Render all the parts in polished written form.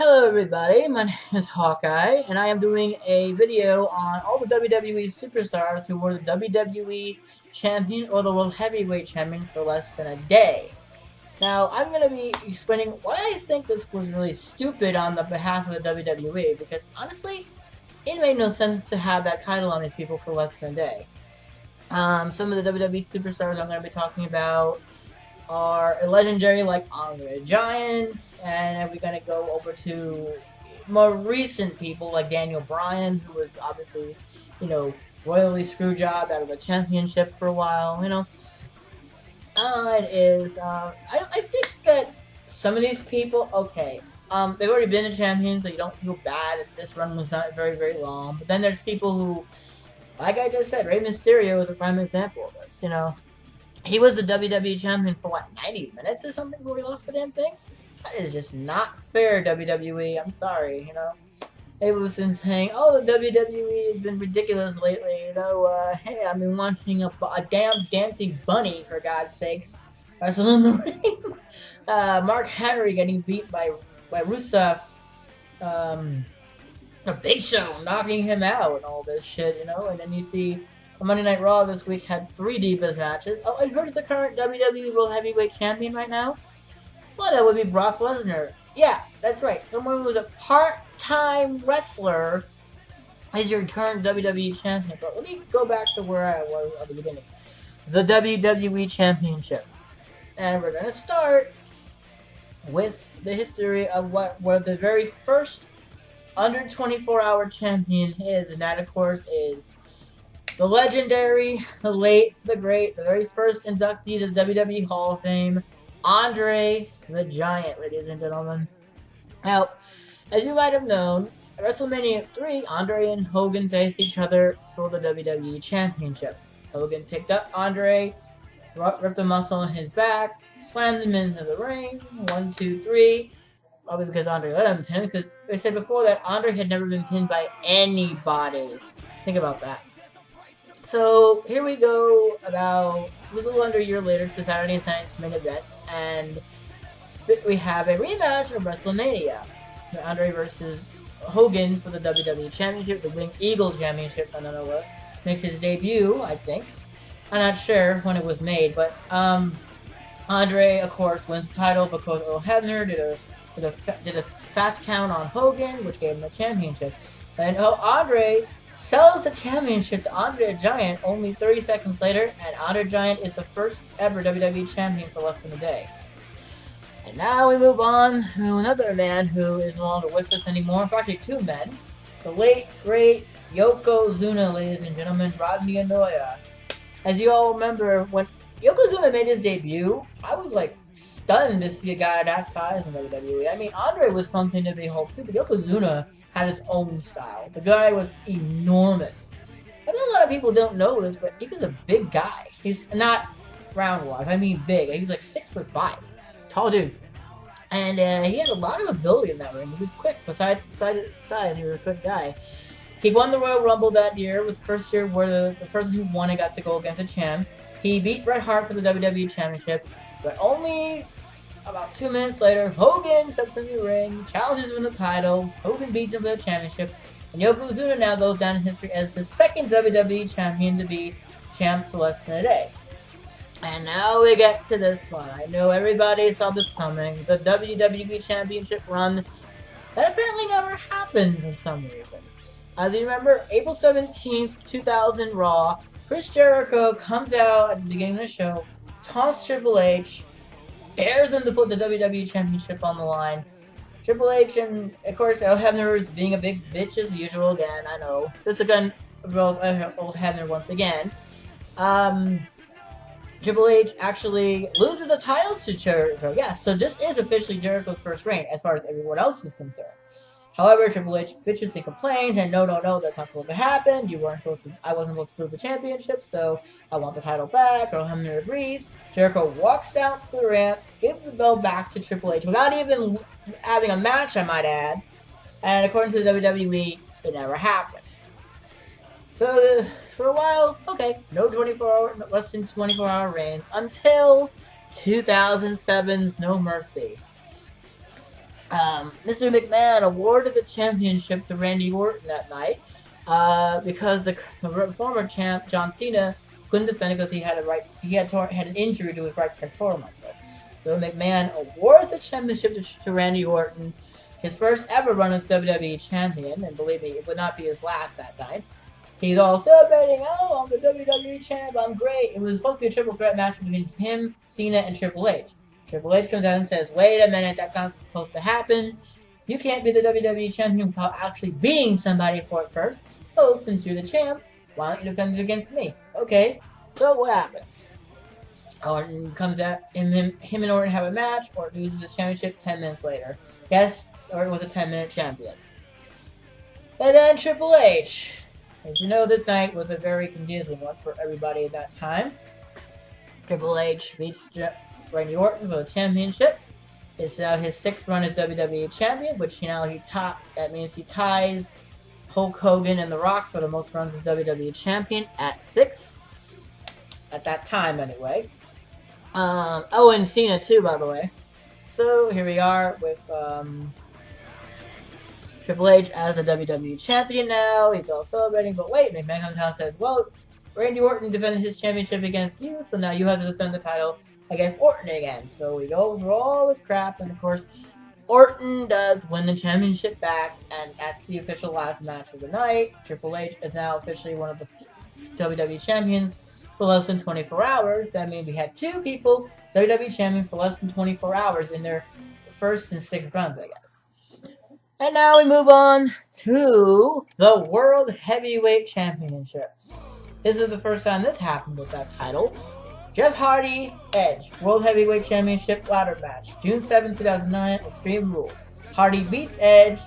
Hello everybody, my name is Hawkeye, and I am doing a video on all the WWE superstars who were the WWE Champion or the World Heavyweight Champion for less than a day. Now, I'm going to be explaining why I think this was really stupid on the behalf of the WWE, because honestly, it made no sense to have that title on these people for less than a day. Some of the WWE superstars I'm going to be talking about are legendary like Andre the Giant, and we're gonna go over to more recent people like Daniel Bryan, who was obviously, royally screw job out of the championship for a while. I think that some of these people, okay, they've already been a champion, so you don't feel bad. This run was not very, very long. But then there's people who, like I just said, Rey Mysterio is a prime example of this. He was the WWE champion for 90 minutes or something before he lost the damn thing? That is just not fair, WWE. I'm sorry, They was saying, oh, the WWE has been ridiculous lately, hey, I've been watching a damn dancing bunny, for God's sakes, wrestle in the ring. Mark Henry getting beat by Rusev, a Big Show knocking him out and all this shit, and then you see Monday Night Raw this week had 3 Divas matches. Oh, and who's the current WWE World Heavyweight Champion right now? Well, that would be Brock Lesnar. Yeah, that's right. Someone who was a part-time wrestler is your current WWE Champion. But let me go back to where I was at the beginning. The WWE Championship. And we're going to start with the history of where the very first under 24-hour champion is. And that, of course, is the legendary, the late, the great, the very first inductee to the WWE Hall of Fame, Andre the Giant, ladies and gentlemen. Now, as you might have known, at WrestleMania 3, Andre and Hogan faced each other for the WWE Championship. Hogan picked up Andre, ripped a muscle in his back, slammed him into the ring, 1, 2, 3. Probably because Andre let him pin, because they said before that Andre had never been pinned by anybody. Think about that. So here we go, it was a little under a year later to Saturday night's main event, and we have a rematch of WrestleMania. Andre versus Hogan for the WWE Championship, the Winged Eagle Championship, nonetheless. Makes his debut, I think. I'm not sure when it was made, but Andre, of course, wins the title because Earl Hebner did a fast count on Hogan, which gave him the championship. And Andre sells the championship to Andre the Giant only 30 seconds later, and Andre the Giant is the first ever WWE champion for less than a day. And now we move on to another man who is no longer with us anymore. Actually, 2 men. The late, great Yokozuna, ladies and gentlemen, Rodney Anoya. As you all remember, when Yokozuna made his debut, I was stunned to see a guy that size in WWE. I mean, Andre was something to behold too, but Yokozuna had his own style. The guy was enormous. I know a lot of people don't know this, but he was a big guy. He's not round-wise, I mean big. He was 6'5", tall dude. And he had a lot of ability in that ring. He was quick, side to side. He was a quick guy. He won the Royal Rumble that year. It was the first year where the person who won it got to go against the champ. He beat Bret Hart for the WWE Championship, but only about 2 minutes later, Hogan steps in the ring, challenges him for the title. Hogan beats him for the championship, and Yokozuna now goes down in history as the second WWE champion to be champ for less than a day. And now we get to this one. I know everybody saw this coming. The WWE Championship run that apparently never happened for some reason. As you remember, April 17th, 2000 Raw, Chris Jericho comes out at the beginning of the show, taunts Triple H, dares him to put the WWE Championship on the line. Triple H and, of course, Earl Hebner is being a big bitch as usual again, I know. This again, both Earl Hebner once again. Triple H actually loses the title to Jericho. Yeah, so this is officially Jericho's first reign as far as everyone else is concerned. However, Triple H viciously complains and no, that's not supposed to happen. I wasn't supposed to lose the championship, so I want the title back. Earl Hebner agrees. Jericho walks out the ramp, gives the belt back to Triple H without even having a match, I might add. And according to the WWE, it never happened. So for a while, okay, less than 24-hour reigns until 2007's No Mercy. Mr. McMahon awarded the championship to Randy Orton that night because the former champ John Cena couldn't defend it because he had an injury to his right pectoral muscle. So McMahon awards the championship to Randy Orton, his first ever run as WWE champion, and believe me, it would not be his last that night. He's all celebrating, oh, I'm the WWE champ, I'm great. It was supposed to be a triple threat match between him, Cena, and Triple H. Triple H comes out and says, wait a minute, that's not supposed to happen. You can't be the WWE champion without actually beating somebody for it first. So, since you're the champ, why don't you defend it against me? Okay, so what happens? Orton comes out, him and Orton have a match. Orton loses the championship 10 minutes later. Yes, Orton was a 10-minute champion. And then Triple H. As you know, this night was a very confusing one for everybody at that time. Triple H beats Randy Orton for the championship. It's now his 6th run as WWE champion, which that means he ties Hulk Hogan and The Rock for the most runs as WWE champion at 6. At that time, anyway. And Cena too, by the way. So here we are with Triple H as the WWE champion now. He's all celebrating, but wait, McMahon comes out and says, well, Randy Orton defended his championship against you, so now you have to defend the title against Orton again. So we go over all this crap, and of course, Orton does win the championship back, and that's the official last match of the night. Triple H is now officially one of the WWE champions for less than 24 hours. That means we had 2 people WWE champion for less than 24 hours in their first and 6th runs, I guess. And now we move on to the World Heavyweight Championship. This is the first time this happened with that title. Jeff Hardy, Edge, World Heavyweight Championship ladder match, June 7, 2009, Extreme Rules. Hardy beats Edge.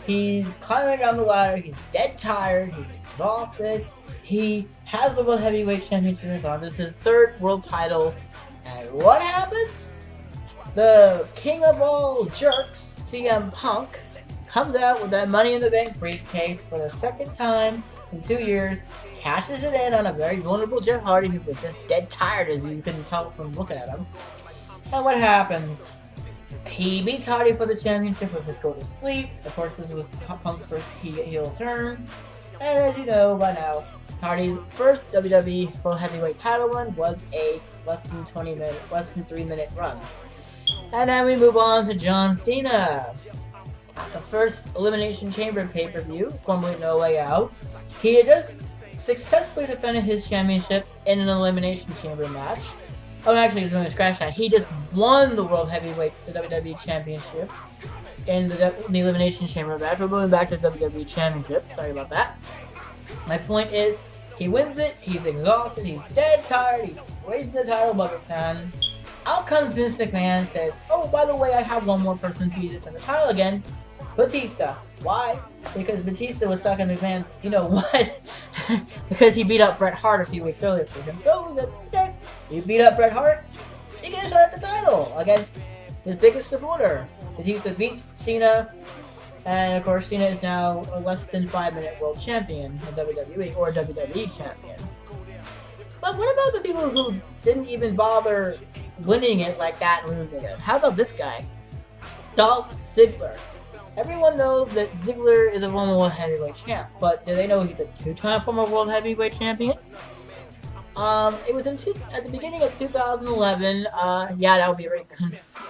He's climbing down the ladder. He's dead tired. He's exhausted. He has the World Heavyweight Championship in his arm. This is his 3rd world title. And what happens? The king of all jerks, CM Punk, comes out with that Money in the Bank briefcase for the 2nd time in 2 years, cashes it in on a very vulnerable Jeff Hardy who was just dead tired, as you couldn't tell from looking at him. And what happens? He beats Hardy for the championship with his go to sleep. Of course, this was Punk's first heel turn. And as you know by now, Hardy's first WWE World Heavyweight title run was a less than 3-minute run. And then we move on to John Cena. The first Elimination Chamber pay-per-view, formerly No Way Out, he had just successfully defended his championship in an Elimination Chamber match. Oh, actually, he's doing a scratch that. He just won the World Heavyweight, the WWE Championship in the Elimination Chamber match. We're moving back to the WWE Championship. Sorry about that. My point is, he wins it, he's exhausted, he's dead tired, he's raising the title above his hand. Out comes Vince McMahon and says, oh, by the way, I have one more person to defend the title against. Batista. Why? Because Batista was stuck in McMahon's, you know what? Because he beat up Bret Hart a few weeks earlier for him. So he says, okay, you beat up Bret Hart, you get a shot at the title against his biggest supporter. Batista beats Cena, and of course Cena is now a less than 5-minute world champion in WWE, or WWE champion. But what about the people who didn't even bother winning it like that and losing it? How about this guy? Dolph Ziggler. Everyone knows that Ziggler is a former World Heavyweight champ, but do they know he's a 2-time former World Heavyweight champion? It was at the beginning of 2011. Yeah, that would be a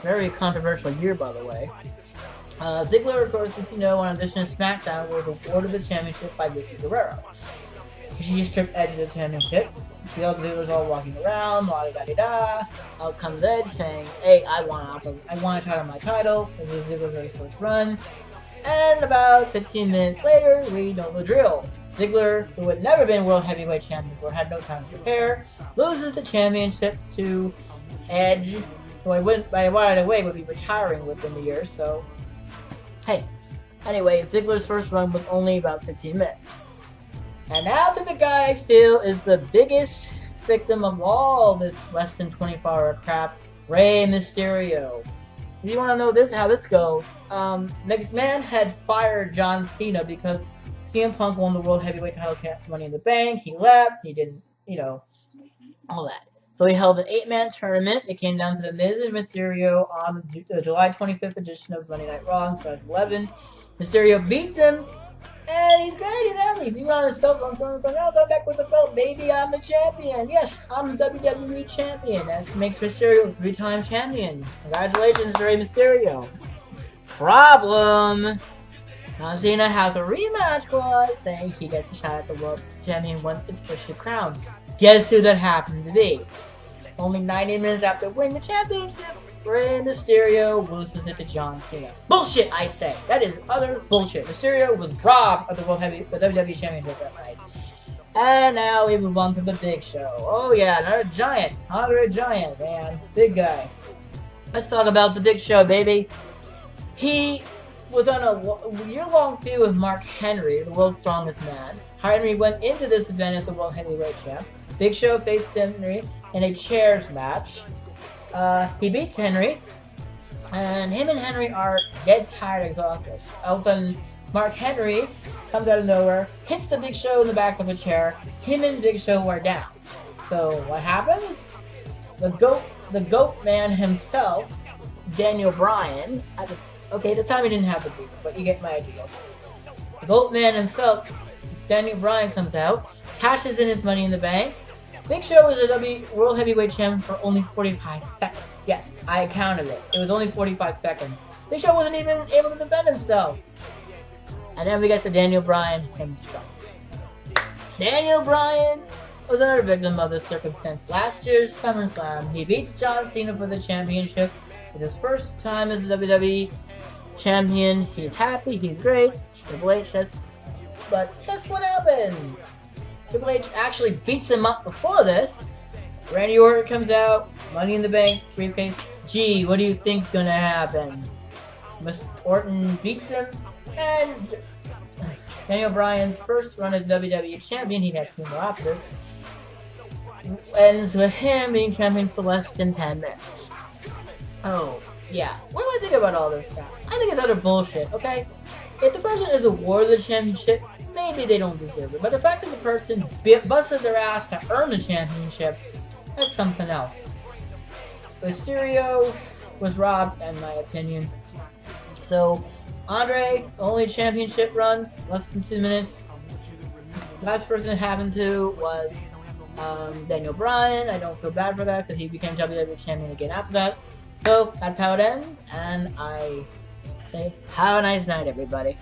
very controversial year, by the way. Ziggler, of course, as you know, on Edition of SmackDown, was awarded the championship by Vicky Guerrero. She stripped Edge of the championship. Ziggler's all walking around, la-di-da-di-da. Out comes Edge saying, hey, I want to try on my title. This is Ziggler's very first run. And about 15 minutes later, we know the drill. Ziggler, who had never been World Heavyweight Champion before, had no time to prepare, loses the championship to Edge, who right away would be retiring within the year, so hey. Anyway, Ziggler's first run was only about 15 minutes. And now to the guy I feel is the biggest victim of all this less than 24-hour crap, Rey Mysterio. If you want to know how this goes, McMahon had fired John Cena because CM Punk won the World Heavyweight title, Money in the Bank. He left. He didn't, all that. So he held an 8-man tournament. It came down to The Miz and Mysterio on the July 25th edition of Monday Night Raw in 2011. Mysterio beats him, and he's great. He's happy. He's even on his cell phone. Someone's going, "Oh, come back with the belt, baby. I'm the champion. Yes, I'm the WWE champion." That makes Mysterio a 3-time champion. Congratulations, Rey Mysterio. Problem. John Cena has a rematch clause saying he gets a shot at the world champion when it's officially crowned. Guess who that happened to be? Only 90 minutes after winning the championship, Rey Mysterio loses it to John Cena. Bullshit, I say. That is utter bullshit. Mysterio was robbed of the WWE Championship that night. And now we move on to the Big Show. Oh yeah, another giant. Andre Giant, man. Big guy. Let's talk about the Big Show, baby. He was on a year-long feud with Mark Henry, the world's strongest man. Henry went into this event as the World Heavyweight Champ. Big Show faced Henry in a chairs match. He beats Henry, and him and Henry are dead tired, exhausted. All of a sudden, Mark Henry comes out of nowhere, hits the Big Show in the back of a chair. Him and Big Show are down. So what happens? The goat man himself, Daniel Bryan, at the time he didn't have the beat, but you get my idea. The goat man himself, Daniel Bryan, comes out, cashes in his Money in the Bank. Big Show was a World Heavyweight Champion for only 45 seconds. Yes, I counted it. It was only 45 seconds. Big Show wasn't even able to defend himself. And then we get to Daniel Bryan himself. Daniel Bryan was another victim of this circumstance. Last year's SummerSlam, he beats John Cena for the championship. It's his first time as a WWE champion. He's happy, he's great. Triple H says, but guess what happens? Triple H actually beats him up before this. Randy Orton comes out, Money in the Bank, briefcase. Gee, what do you think's gonna happen? Orton beats him, and Daniel Bryan's first run as WWE champion, he had 2 more after this, ends with him being champion for less than 10 minutes. Oh, yeah. What do I think about all this crap? I think it's utter bullshit, okay? If the person is awarded the championship, maybe they don't deserve it. But the fact that the person busted their ass to earn the championship, that's something else. Mysterio was robbed, in my opinion. So, Andre, only championship run, less than 2 minutes. Last person it happened to was Daniel Bryan. I don't feel bad for that because he became WWE champion again after that. So, that's how it ends, and I say, have a nice night, everybody.